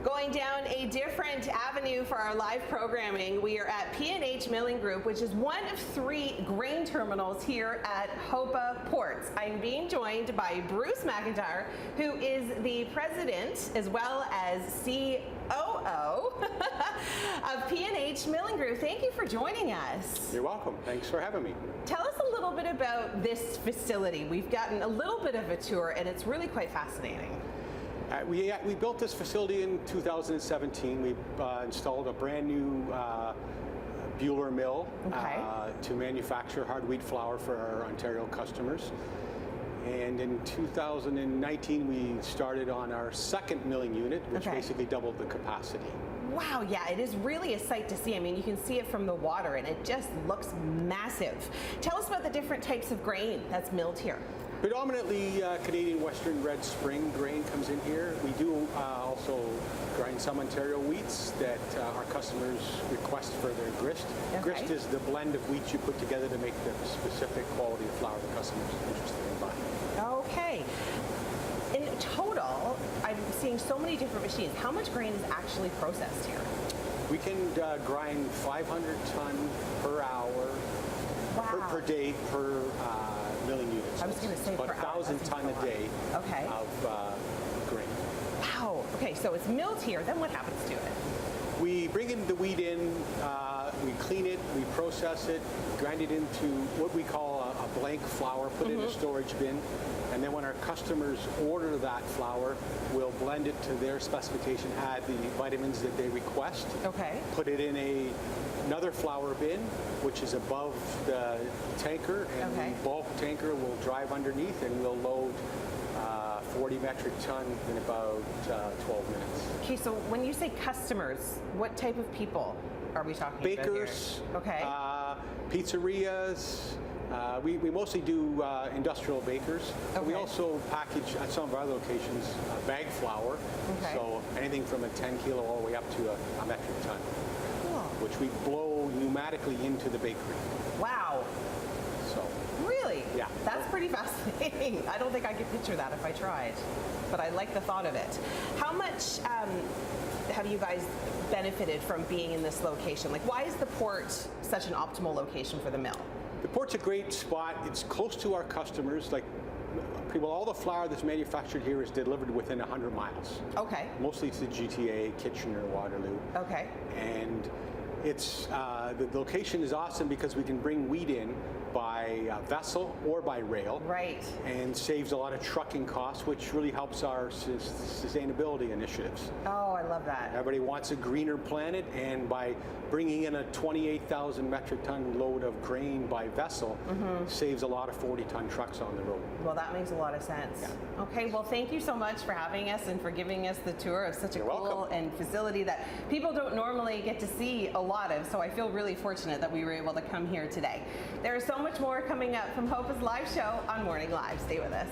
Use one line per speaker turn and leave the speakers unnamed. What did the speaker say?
Going down a different avenue for our live programming, we are at P&H Milling Group, which is one of 3 grain terminals here at Hopa Ports. I'm being joined by Bruce McIntyre, who is the president as well as COO of P&H Milling Group. Thank you for joining us.
You're welcome. Thanks for having me.
Tell us a little bit about this facility. We've gotten a little bit of a tour, and it's really quite fascinating.
We built this facility in 2017. We installed a brand new Buhler mill to manufacture hard wheat flour for our Ontario customers. And in 2019, we started on our second milling unit, which basically doubled the capacity.
Wow, yeah, it is really a sight to see. I mean, you can see it from the water, and it just looks massive. Tell us about the different types of grain that's milled here.
Predominantly Canadian Western Red Spring grain comes in here. We do also grind some Ontario wheats that our customers request for their grist. Grist is the blend of wheat you put together to make the specific quality of flour the customer is interested in buying.
Okay. In total, I'm seeing so many different machines. How much grain is actually processed here?
We can grind 500 ton per hour, per day, per milling units.
I was going to say
about 1,000 ton a day of grain.
Wow. Okay, so it's milled here. Then what happens to it?
We bring in the wheat in, we clean it, we process it, grind it into what we call a blank flour, put it in a storage bin, and then when our customers order that flour, we'll blend it to their specification, add the vitamins that they request, put it in another flour bin, which is above the tanker, and the bulk tanker will drive underneath, and we'll load 40 metric ton in about 12 minutes.
Okay, so when you say customers, what type of people are we talking
Bakers,
about here?
pizzerias. We mostly do industrial bakers. We also package at some of our locations bag flour, so anything from a 10 kilo all the way up to a metric ton, which we blow pneumatically into the bakery.
Wow.
So.
Really?
Yeah.
That's pretty fascinating. I don't think I could picture that if I tried, but I like the thought of it. How much have you guys benefited from being in this location? Like, why is the port such an optimal location for the mill?
The port's a great spot. It's close to our customers. Like, all the flour that's manufactured here is delivered within 100 miles.
Okay.
Mostly to GTA, Kitchener, Waterloo.
Okay.
And it's the location is awesome because we can bring wheat in by vessel or by rail.
Right.
And saves a lot of trucking costs, which really helps our sustainability initiatives.
Oh, I love that.
Everybody wants a greener planet, and by bringing in a 28,000 metric ton load of grain by vessel, saves a lot of 40-ton trucks on the road.
Well, that makes a lot of sense. Yeah. Okay, well, thank you so much for having us and for giving us the tour of such a cool and facility that people don't normally get to see a lot of, so I feel really fortunate that we were able to come here today. There is so much more coming up from Hopa's live show on Morning Live. Stay with us.